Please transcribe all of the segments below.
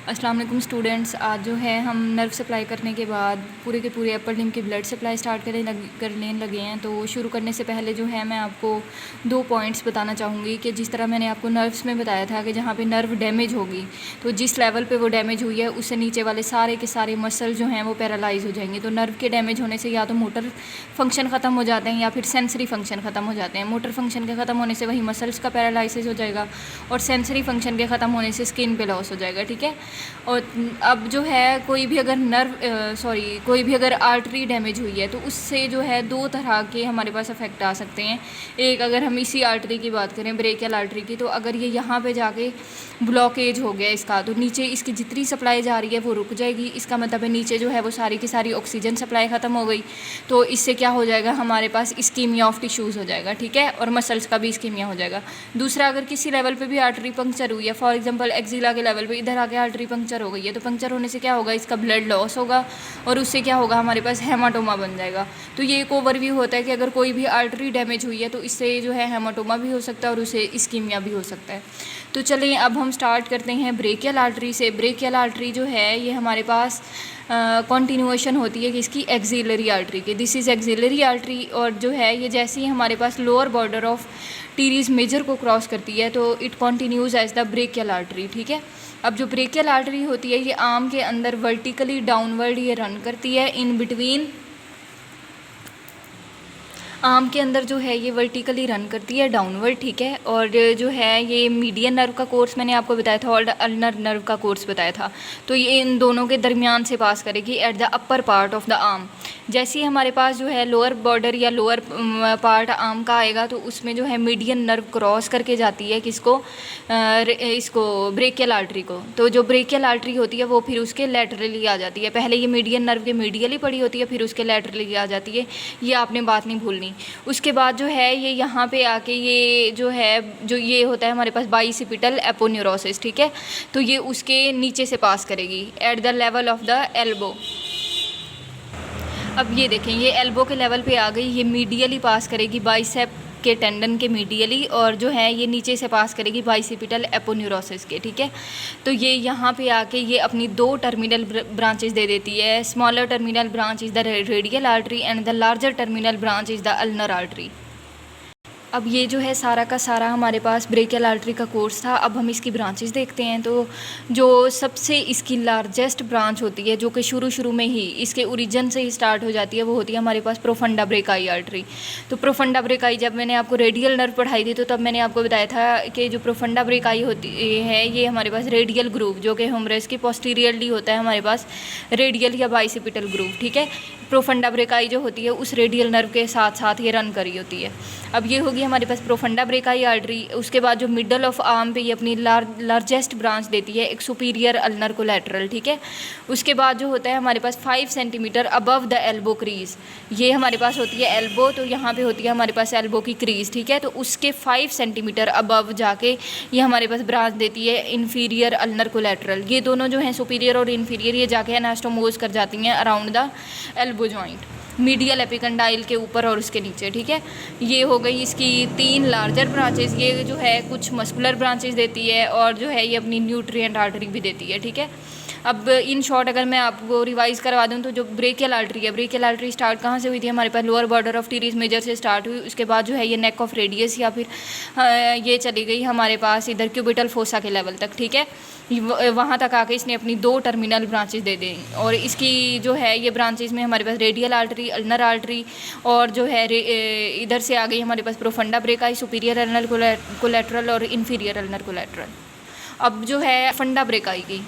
अस्सलाम वालेकुम स्टूडेंट्स। आज जो है हम नर्व सप्लाई करने के बाद पूरे के पूरे अपर लिम्ब की ब्लड सप्लाई स्टार्ट करने लगे हैं। तो शुरू करने से पहले जो है मैं आपको 2 पॉइंट्स बताना चाहूँगी कि जिस तरह मैंने आपको नर्व्स में बताया था कि जहाँ पे नर्व डैमेज होगी तो जिस लेवल पे वो डैमेज हुई है उससे नीचे वाले सारे के सारे मसल जो हैं वो पैरालाइज हो जाएंगे। तो नर्व के डैमेज होने से या तो मोटर फंक्शन ख़त्म हो जाते हैं या फिर सेंसरी फंक्शन ख़त्म हो जाते हैं। मोटर फंक्शन के ख़त्म होने से वही मसल्स का पैरालाइसिस हो जाएगा और सेंसरी फंक्शन के ख़त्म होने से स्किन पे लॉस हो जाएगा। ठीक है। और अब जो है कोई भी अगर आर्टरी डैमेज हुई है तो उससे जो है 2 तरह के हमारे पास इफेक्ट आ सकते हैं। एक, अगर हम इसी आर्टरी की बात करें, ब्रेकियल आर्टरी की, तो अगर ये यहाँ पे जाके ब्लॉकेज हो गया इसका तो नीचे इसकी जितनी सप्लाई जा रही है वो रुक जाएगी। इसका मतलब है नीचे जो है वो सारी की सारी ऑक्सीजन सप्लाई ख़त्म हो गई। तो इससे क्या हो जाएगा, हमारे पास इस्कीमिया ऑफ टिश्यूज़ हो जाएगा। ठीक है। और मसल्स का भी इस्कीमिया हो जाएगा। दूसरा, अगर किसी लेवल पे भी आर्टरी पंक्चर हुई है, फॉर एग्जांपल एक्जिला के लेवल पे इधर आके आर्टरी पंक्चर हो गई है, तो पंक्चर होने से क्या होगा, इसका ब्लड लॉस होगा और उससे क्या होगा, हमारे पास हेमाटोमा बन जाएगा। तो ये एक ओवरव्यू होता है कि अगर कोई भी आर्टरी डैमेज हुई है तो इससे जो है हेमाटोमा भी हो सकता है और उसे इस्कीमिया भी हो सकता है। तो चलिए अब हम स्टार्ट करते हैं ब्रेकियल आर्टरी से। ब्रेकियल आर्टरी जो है ये हमारे पास कॉन्टिन्यूएशन होती है कि इसकी एक्सिलरी आर्टरी की। This is axillary artery. और जो है ये जैसे ही हमारे पास lower border of teres major को क्रॉस करती है तो it continues as the brachial artery. ठीक है। अब जो ब्रेकियल आर्टरी होती है ये आर्म के अंदर वर्टिकली डाउनवर्ड ये रन करती है। इन बिटवीन आर्म के अंदर जो है ये वर्टिकली रन करती है डाउनवर्ड। ठीक है। और जो है ये मीडियन नर्व का कोर्स मैंने आपको बताया था और अल्नर नर्व का कोर्स बताया था। तो ये इन दोनों के दरमियान से पास करेगी at the upper part of the arm. जैसे ही हमारे पास जो है लोअर बॉर्डर या लोअर पार्ट आर्म का आएगा तो उसमें जो है मीडियन नर्व क्रॉस करके जाती है किसको, इसको ब्रेकियल आर्टरी को। तो जो ब्रेकियल आर्टरी होती है वो फिर उसके लैटरली आ जाती है। पहले ये मीडियन नर्व के मीडियली पड़ी होती है, फिर उसके लैटरली आ जाती है। ये आपने बात नहीं भूलनी। उसके बाद जो है ये यहाँ पे आके ये जो है जो ये होता है हमारे पास बाइसिपिटल एपोन्यूरोसिस। ठीक है। तो ये उसके नीचे से पास करेगी at the level of the elbow. अब ये देखें ये एल्बो के लेवल पे आ गई, ये मीडियली पास करेगी बाइसेप के टेंडन के मीडियली और जो है ये नीचे से पास करेगी बाइसिपिटल एपोन्यूरोसिस के। ठीक है। तो ये यहाँ पे आके ये अपनी 2 टर्मिनल ब्रांचेस दे देती है। Smaller terminal branch is the radial artery and the larger terminal branch is the ulnar artery. अब ये जो है सारा का सारा हमारे पास ब्रेकियल आर्टरी का कोर्स था। अब हम इसकी ब्रांचेस देखते हैं। तो जो सबसे इसकी लार्जेस्ट ब्रांच होती है जो कि शुरू में ही इसके ओरिजिन से ही स्टार्ट हो जाती है वो होती है हमारे पास प्रोफंडा ब्रेकाई आर्टरी। तो प्रोफंडा ब्रेकाई जब मैंने आपको रेडियल नर्व पढ़ाई थी तो तब मैंने आपको बताया था कि जो प्रोफंडा ब्रेकाई होती है ये हमारे पास रेडियल ग्रूव जो कि ह्यूमरस की पोस्टीरियरली होता है हमारे पास रेडियल या बाइसिपिटल ग्रूव। ठीक है। प्रोफंडा ब्रेकाई जो होती है उस रेडियल नर्व के साथ साथ ये रन करी होती है। अब ये होगी हमारे पास प्रोफंडा ब्रेकाई आर्टरी। उसके बाद जो मिडल ऑफ आर्म पे ये अपनी लार्जेस्ट ब्रांच देती है एक सुपीरियर अल्नर कोलैटरल। ठीक है। उसके बाद जो होता है हमारे पास 5 centimetre above the elbow crease, ये हमारे पास होती है एल्बो, तो यहाँ पे होती है हमारे पास एल्बो की क्रीज। ठीक है। तो उसके 5 सेंटीमीटर अबव जाके ये हमारे पास ब्रांच देती है इन्फीरियर अल्नर कोलैटरल। ये दोनों जो हैं सुपीरियर और इन्फीरियर ये जाके एनास्टोमोज कर जाती हैं around the elbow joint, medial epicondyle के ऊपर और उसके नीचे। ठीक है। ये हो गई इसकी 3 लार्जर ब्रांचेस। ये जो है कुछ मस्कुलर ब्रांचेस देती है और जो है ये अपनी न्यूट्रिएंट आर्टरी भी देती है। ठीक है। अब इन शॉर्ट अगर मैं आपको रिवाइज करवा दूं तो जो ब्रेकियल आर्टरी है, ब्रेकियल आर्टरी स्टार्ट कहाँ से हुई थी, हमारे पास lower border of teres major से स्टार्ट हुई। उसके बाद जो है ये नेक ऑफ रेडियस या फिर ये चली गई हमारे पास इधर क्यूबिटल फोसा के लेवल तक। ठीक है। वहाँ तक आके इसने अपनी 2 टर्मिनल ब्रांचेस दे दी और इसकी जो है ये ब्रांचेस में हमारे पास रेडियल आर्टरी, अल्नर आर्टरी और जो है इधर से आ गई हमारे पास profunda brachii, superior ulnar collateral और इन्फीरियर अल्नर कोलैटरल। अब जो है फंडा ब्रेकाई की,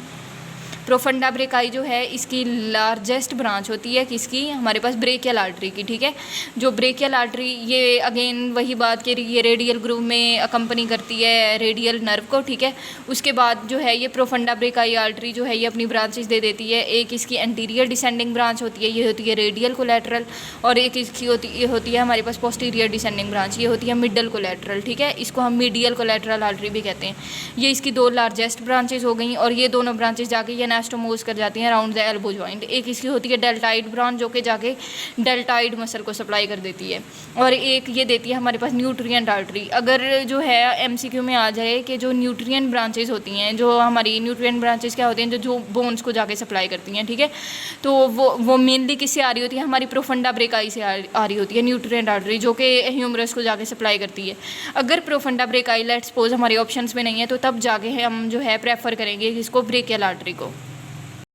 प्रोफंडा ब्रेकाई जो है इसकी लार्जेस्ट ब्रांच होती है किसकी, हमारे पास ब्रेकियल आर्टरी की। ठीक है। जो ब्रेकियल आर्टरी ये अगेन वही बात के ये रेडियल ग्रूव में अकम्पनी करती है रेडियल नर्व को। ठीक है। उसके बाद जो है ये प्रोफंडा ब्रेकाई आर्टरी जो है ये अपनी ब्रांचेस दे देती है। एक इसकी एंटीरियर डिसेंडिंग ब्रांच होती है, ये होती है रेडियल कोलैटरल, और एक इसकी होती है हमारे पास पोस्टीरियर डिसेंडिंग ब्रांच, ये होती है मिडल कोलैटरल। ठीक है। इसको हम मीडियल कोलैटरल आर्टरी भी कहते हैं। ये इसकी 2 लार्जेस्ट ब्रांचेस हो गई और ये दोनों ब्रांचेस जाके ये एनास्टोमोस कर जाती हैं अराउंड द एल्बो जॉइंट। एक इसकी होती है डेल्टाइड ब्रांच जो कि जाके डेल्टाइड मसल को सप्लाई कर देती है, और एक ये देती है हमारे पास न्यूट्रिएंट आर्टरी। अगर जो है एमसीक्यू में आ जाए कि जो न्यूट्रिएंट ब्रांचेस होती हैं, जो हमारी न्यूट्रिएंट ब्रांचेस क्या होती हैं, जो बोन्स को जाके सप्लाई करती हैं, ठीक है, तो वो मेनली किससे आ रही होती है, हमारी प्रोफंडा ब्रेकाई से आ रही होती है न्यूट्रिएंट आर्टरी, जो कि ह्यूमरस को जाके सप्लाई करती है। अगर प्रोफंडा ब्रेकाई लेट्स सपोज हमारे ऑप्शंस में नहीं है, तो तब जाके हम जो है प्रेफर करेंगे इसको ब्रेकियल आर्टरी को।